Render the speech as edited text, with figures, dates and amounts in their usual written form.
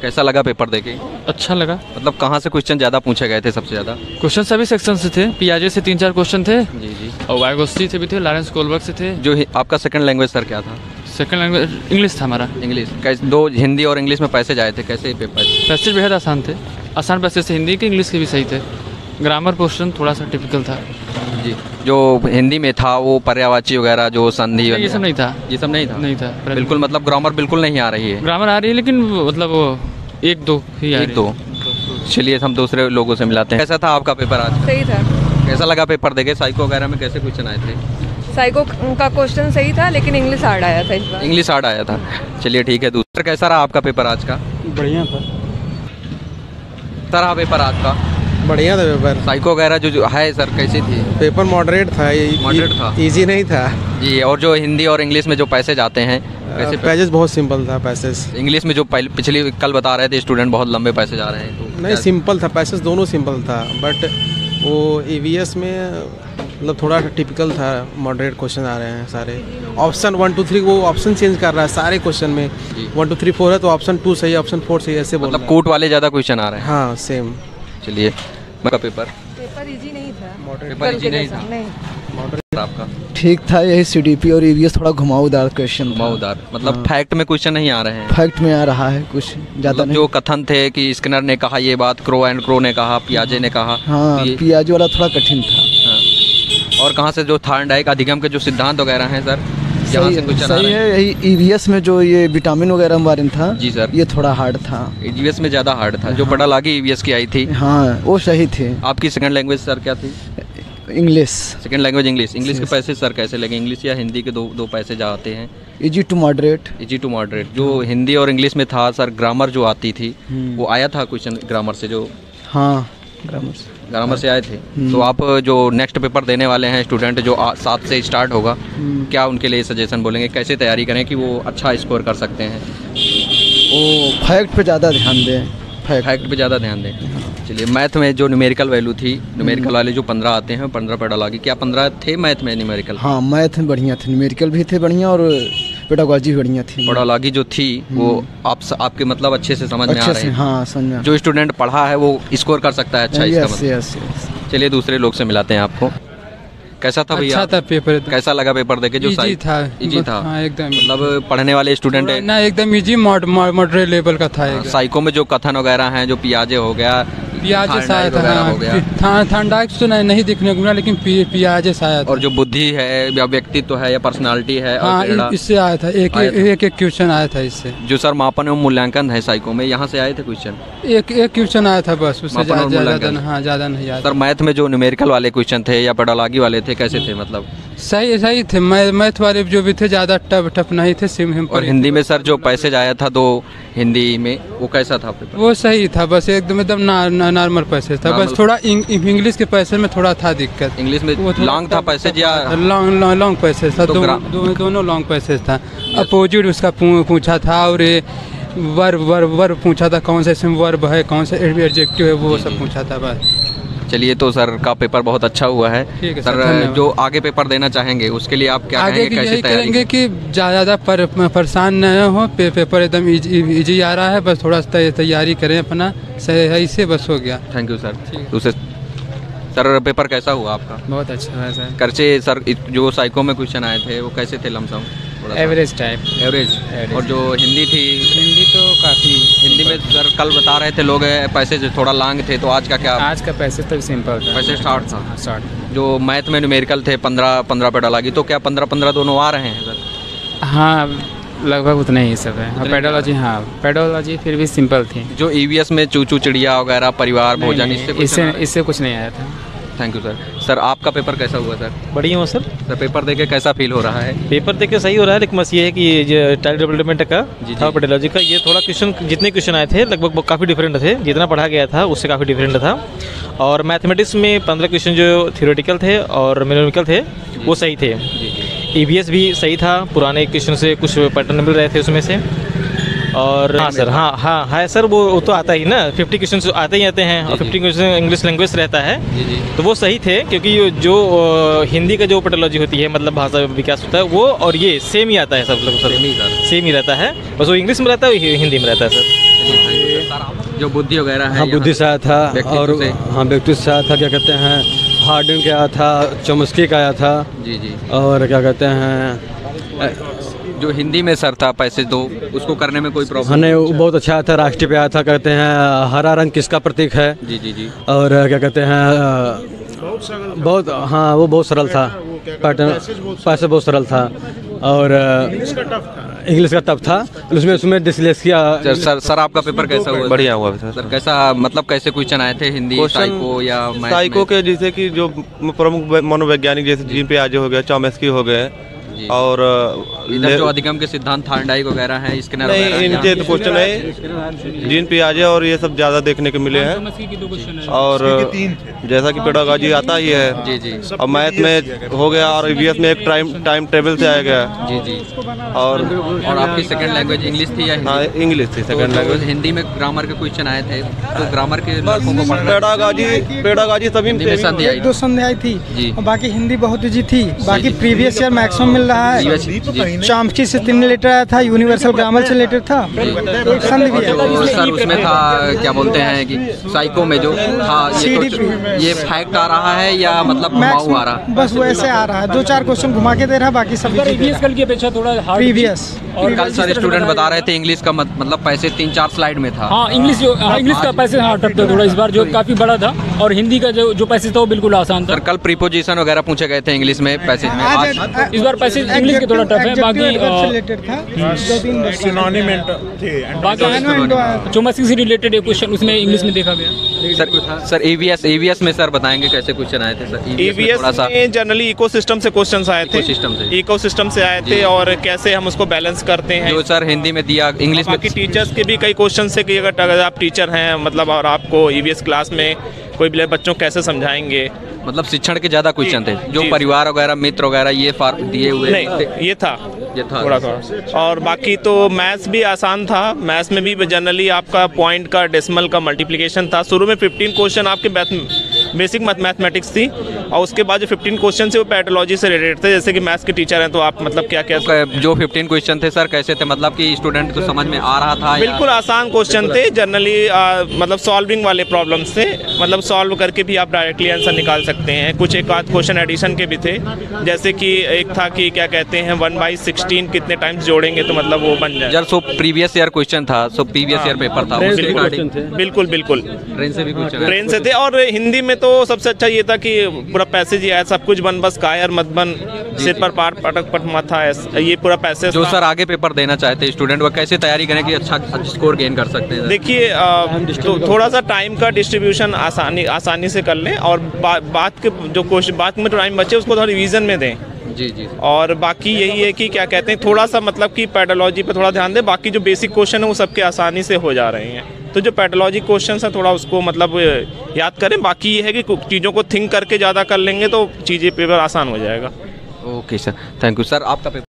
कैसा लगा पेपर देके? अच्छा लगा। मतलब कहाँ से क्वेश्चन ज़्यादा पूछे गए थे सबसे ज़्यादा? क्वेश्चन सभी सेक्शन से थे, पियाजे से 3-4 क्वेश्चन थे जी जी। और वाइगोस्टी से भी थे, लॉरेंस कोलबर्ग से थे। जो आपका सेकंड लैंग्वेज सर क्या था? सेकंड लैंग्वेज इंग्लिश था हमारा। इंग्लिश। कैसे दो हिंदी और इंग्लिश में पैसे जाए थे, कैसे पेपर? पैसेज बेहद आसान थे, आसान पैसेज से हिंदी के इंग्लिश के भी सही थे। ग्रामर पोर्शन थोड़ा सा टिपिकल था जी। जो हिंदी में था वो पर्यायवाची वगैरह जो संधि ये सब नहीं था। ये सब नहीं था? नहीं था बिल्कुल, मतलब ग्रामर बिल्कुल नहीं आ रही है? ग्रामर आ रही है लेकिन मतलब वो 1-2 ही आ रही है। 1-2। चलिए हम दूसरे लोगों से मिलाते हैं। कैसा था आपका पेपर आज? सही था। कैसा लगा पेपर देके? साइको वगैरह में कैसे क्वेश्चन आए थे? साइको का क्वेश्चन सही था लेकिन इंग्लिश हार्ड आया था इस बार। इंग्लिश हार्ड आया था। चलिए ठीक है। दूसरा कैसा रहा आपका पेपर आज का? बढ़िया था। रहा पेपर आज का? बढ़िया था पेपर। साइको वगैरह जो है सर कैसी थी? पेपर मॉडरेट था। मॉडरेट था? इजी नहीं था जी। और जो हिंदी और इंग्लिश में जो पैसे जाते हैं कैसे? पैसेज बहुत सिंपल था। पैसेज इंग्लिश में जो पिछली कल बता रहे थे स्टूडेंट बहुत लंबे पैसे जा रहे हैं, तो नहीं सिंपल था। पैसेज दोनों सिंपल था, बट वो EVS में मतलब थोड़ा टिपिकल था। मॉडरेट क्वेश्चन आ रहे हैं सारे। ऑप्शन 1 2 3 वो ऑप्शन चेंज कर रहा है सारे क्वेश्चन में। 1 2 3 4 है तो ऑप्शन 2 सही, ऑप्शन 4 सही, ऐसे बोल मतलब कोट वाले ज़्यादा क्वेश्चन आ रहे हैं? हाँ सेम। चलिए का पेपर इजी नहीं था। पेपर इजी नहीं था नहीं। आपका? ठीक था। यही CDP और EVS थोड़ा घुमावदार क्वेश्चन। घुमावदार मतलब फैक्ट में क्वेश्चन नहीं आ रहे हैं? फैक्ट में आ रहा है कुछ ज़्यादा मतलब नहीं। जो कथन थे कि स्किनर ने कहा ये बात, क्रो एंड क्रो ने कहा, पियाजे ने कहा। हाँ तो पियाजे वाला थोड़ा कठिन था। हाँ। और कहाँ से जो थॉर्नडाइक अधिगम के जो सिद्धांत वगैरह हैं सर, यहाँ से क्वेश्चन सही है। यही EVS में जो ये विटामिन वगैरह बारे में था जी सर, ये थोड़ा हार्ड था। EVS में ज़्यादा हार्ड था। जो पढ़ा लागी EVS की आई थी। हाँ वो सही थे। आपकी सेकंड लैंग्वेज सर क्या थी? English. Second language English. English के पैसे सर कैसे लगे? इंग्लिश या हिंदी के दो पैसे जाते हैं? Easy to moderate. Easy to moderate. जो हिंदी और इंग्लिश में था सर, ग्रामर जो आती थी वो आया था क्वेश्चन ग्रामर से? जो हाँ ग्रामर से आए थे। तो आप जो नेक्स्ट पेपर देने वाले हैं स्टूडेंट जो 7 से स्टार्ट होगा, क्या उनके लिए सजेशन बोलेंगे? कैसे तैयारी करें कि वो अच्छा स्कोर कर सकते हैं? वो फैक्ट पे ज़्यादा ध्यान दें। फैक्ट पे ज़्यादा ध्यान दें। चलिए मैथ में जो न्यूमेरिकल वैल्यू थी, न्यूमेरिकल वाले जो 15 आते हैं 15 पे डाला। क्या 15 थे मैथ में न्यूमेरिकल? हाँ मैथ में बढ़िया थे, न्यूमेरिकल भी थे बढ़िया और पेडागोजी बढ़िया थी। पेडागोजी जो थी वो आपके मतलब अच्छे से समझ में आ रही है? हाँ समझ में। जो स्टूडेंट पढ़ा है वो स्कोर कर सकता है अच्छा इसका मतलब। चलिए दूसरे लोग से मिलाते हैं आपको। कैसा था भैया? अच्छा था पेपर। कैसा लगा पेपर देके? जो इजी था। इजी था? हाँ एकदम। मतलब पढ़ने वाले स्टूडेंट ना एकदम इजी मॉडरेट लेवल का था। साइको में जो कथन वगैरह हैं, जो पियाजे हो गया, पियाजे शायद थॉर्नडाइक तो नहीं दिखने को मिला लेकिन पियाजे शायद। और जो बुद्धि है या व्यक्तित्व है या पर्सनालिटी है, हाँ इससे आया था। एक क्वेश्चन आया था इससे। जो सर मापन एवं मूल्यांकन है साइको में, यहाँ से आए थे क्वेश्चन? एक क्वेश्चन आया था बस, उससे ज़्यादा नहीं आया। सर मैथ में जो न्यूमेरिकल वाले क्वेश्चन थे या पेडागोजी वाले थे कैसे थे? मतलब सही थे। मैथ वाले जो भी थे ज़्यादा टफ नहीं थे, सिंपल। और हिंदी में सर जो पैसेज आया था 2 हिंदी में, वो कैसा था पेपर? वो सही था, बस एकदम नॉर्मल पैसेज था। बस थोड़ा इंग्लिश के पैसे में थोड़ा था दिक्कत। इंग्लिश में लॉन्ग था पैसेज या लॉन्ग पैसेज था? दोनों लॉन्ग पैसेज था। अपोजिट उसका पूछा था और वर्ब पूछा था, कौन सा इसमें वर्ब है, कौन सा एडजेक्टिव है, वो सब पूछा था बस। चलिए तो सर का पेपर बहुत अच्छा हुआ है। सर जो आगे पेपर देना चाहेंगे उसके लिए आप क्या कहेंगे? कैसे तैयारी करेंगे कि ज़्यादा परेशान न हो? पेपर एकदम इजी आ रहा है, बस थोड़ा तैयारी करें अपना सही से, बस हो गया। Thank you sir. दूसरे सर पेपर कैसा हुआ आपका? बहुत अच्छा है सर। खर्चे सर जो साइको में क्वेश्चन आए थे वो कैसे थे? Lump sum average type. एवरेज। और जो हिंदी थी? हिंदी तो काफ़ी। हिंदी में सर कल बता रहे थे लोग पैसे थोड़ा लॉन्ग थे, तो आज का क्या? आज का पैसे तो सिंपल था। पैसे स्टार्ट था? स्टार्ट। जो मैथ में न्यूमेरिकल थे 15 पे डाला, तो क्या 15 दोनों आ रहे हैं सर? हाँ लगभग उतना ही सब है। पेडोलॉजी, हाँ पेडोलॉजी फिर भी सिंपल थी। जो EVS में चूचू चिड़िया वगैरह, परिवार भोजन, इससे कुछ नहीं आया था। Thank you sir. सर आपका पेपर कैसा हुआ सर? बढ़िया हो सर। सर पेपर देके कैसा फील हो रहा है? पेपर देके सही हो रहा है, लेकिन बस ये है कि ये टाइल डेवलपमेंट का था, पेडोलॉजी का, ये थोड़ा क्वेश्चन जितने क्वेश्चन आए थे लगभग काफ़ी डिफरेंट थे। जितना पढ़ा गया था उससे काफ़ी डिफरेंट था। और मैथमेटिक्स में 15 क्वेश्चन जो थियोरेटिकल थे और न्यूमेरिकल थे वो सही थे। EVS भी सही था, पुराने क्वेश्चन से कुछ पैटर्न मिल रहे थे उसमें से। और हाँ सर, हाँ सर, वो तो आता ही ना, 50 क्वेश्चन आते ही आते हैं और 50 क्वेश्चन इंग्लिश लैंग्वेज रहता है। तो वो सही थे, क्योंकि जो हिंदी का जो पेडोलॉजी होती है, मतलब भाषा विकास होता है, वो और ये सेम ही आता है सब लोग सर, सेम ही रहता है। बस वो इंग्लिश में रहता है, हिंदी में रहता है सर। जो बुद्धि वगैरह है हाँ बुद्धि से आया था व्यक्तित्व और से। हाँ व्यक्तित्व से आया था, क्या कहते हैं हार्डन का आया था, चॉम्स्की का आया था जी जी। और क्या कहते हैं जो हिंदी में सर था पैसे दो, उसको करने में कोई प्रॉब्लम? हमें वो बहुत अच्छा आया था। राष्ट्रीय पे आया था, कहते हैं हरा रंग किसका प्रतीक है। जी जी जी। और क्या कहते हैं बहुत हाँ वो बहुत सरल था पैटर्न, पैसे बहुत सरल था। और इंग्लिश का टफ था, उसमें डिसलेक्सिया। सर आपका पेपर कैसा हुआ? बढ़िया हुआ सर कैसा, मतलब कैसे क्वेश्चन आए थे हिंदी साइको या मैथ साइको में? के जैसे कि जो प्रमुख मनोवैज्ञानिक जैसे जीन पियाजे हो गया, चॉम्स्की हो गए और इधर जो अधिगम के सिद्धांत थार्डाइक वगैरह है, इसके नहीं इनके तो क्वेश्चन है जीन पियाजे और ये सब ज़्यादा देखने को मिले हैं। और जैसा कि पेडागॉजी आता ही है जी जी। और मैथ में हो गया और ईवीएस में एक टाइम टेबल से आया गया जी जी। और आपकी सेकंड लैंग्वेज इंग्लिश थी या हाँ हिंदी? इंग्लिश थी सेकंड लैंग्वेज। हिंदी में ग्रामर के क्वेश्चन आए थे, तो ग्रामर के लड़कों को पढ़ना पेडागॉजी सभी हिंदी में संधि आई। 2 संधि आई थी जी। और बाकी हिंदी बहुत ईजी थी। बाकी प्रीवियस ईयर मैक्सिमम मिल रहा है। चॉम्स्की से 3 लेटर आया था, यूनिवर्सल ग्रामर से लेटर था, एक संधि भी जो है। सर उसमें था क्या बोलते हैं कि साइको में जो था ये फैक्ट आ रहा है या मतलब घुमाऊ आ रहा है? बस वैसे आ रहा है, 2-4 क्वेश्चन घुमा के दे रहा है, बाकी सब कल की अपेक्षा थोड़ा हार्ड प्रीवियस। और कल सर स्टूडेंट बता रहे थे इंग्लिश का मतलब पैसे 3-4 स्लाइड में था। हाँ इंग्लिश का पैसे हाँ टफ था थोड़ा इस बार, जो काफ़ी बड़ा था। और हिंदी का जो पैसे था वो बिल्कुल आसान था। सर कल प्रीपोजिशन वगैरह पूछे गए थे इंग्लिश में पैसेज में, आज इस बार पैसे इंग्लिश के थोड़ा टफ है। बाकी रिलेटेड था, 2-3 चॉम्स्की से रिलेटेड एक क्वेश्चन उसमें इंग्लिश में देखा गया। सर ईवीएस में सर बताएंगे कैसे क्वेश्चन आए थे सर? ईवीएस में जनरली इकोसिस्टम से क्वेश्चंस आए थे। इकोसिस्टम से आए थे और कैसे हम उसको बैलेंस करते हैं, जो सर हिंदी में दिया, इंग्लिश में। बाकी टीचर्स के भी कई क्वेश्चन है कि अगर आप टीचर हैं मतलब और आपको ईवीएस क्लास में कोई भी बच्चों को कैसे समझाएंगे, मतलब शिक्षण के ज्यादा क्वेश्चन थे, जो परिवार वगैरह मित्र वगैरह ये दिए हुए नहीं ये था थोड़ा। और बाकी तो मैथ्स भी आसान था। मैथ्स में भी जनरली आपका पॉइंट का डेसिमल का मल्टीप्लिकेशन था। शुरू में 15 क्वेश्चन आपके बेसिक मैथमेटिक्स थी और उसके बाद जो 15 क्वेश्चन थे वो पैथोलॉजी से रिलेटेड थे। जैसे कि मैथ्स के टीचर हैं तो आप मतलब क्या क्या जो 15 क्वेश्चन थे सर कैसे थे, मतलब कि स्टूडेंट को समझ में आ रहा था? बिल्कुल आसान क्वेश्चन थे जनरली, मतलब सॉल्विंग वाले प्रॉब्लम्स थे, मतलब सॉल्व करके भी आप डायरेक्टली आंसर निकाल सकते हैं। कुछ एक आध क्वेश्चन एडिशन के भी थे, जैसे कि एक था कि क्या कहते हैं 1/16 कितने टाइम्स जोड़ेंगे तो मतलब वो बन जाए। सो प्रीवियस ईयर क्वेश्चन था, सो प्रीवियस ईयर पेपर था बिल्कुल बिल्कुल ट्रेन से भी क्वेश्चन ट्रेन से थे। और हिंदी में तो सबसे अच्छा ये था कि पूरा पैसेज ही आया, सब कुछ बन बस कायर मत बन, सिर पर पार पटक पट माथा, ये पूरा पैसेज। जो सर आगे पेपर देना चाहते स्टूडेंट वो कैसे तैयारी करें कि अच्छा स्कोर गेन कर सकते हैं? देखिए तो थोड़ा सा टाइम का डिस्ट्रीब्यूशन आसानी से कर लें और बात के जो क्वेश्चन बात में टाइम बचे उसको थोड़ा रिवीजन में दें। जी जी। और बाकी यही है कि क्या कहते हैं थोड़ा सा मतलब कि पैथोलॉजी पे थोड़ा ध्यान दें। बाकी जो बेसिक क्वेश्चन है वो सबके आसानी से हो जा रहे हैं, तो जो पैथोलॉजी क्वेश्चन है थोड़ा उसको मतलब याद करें। बाकी ये है कि चीज़ों को थिंक करके ज़्यादा कर लेंगे तो चीज़ें पेपर आसान हो जाएगा। Okay sir, thank you sir. आपका पेपर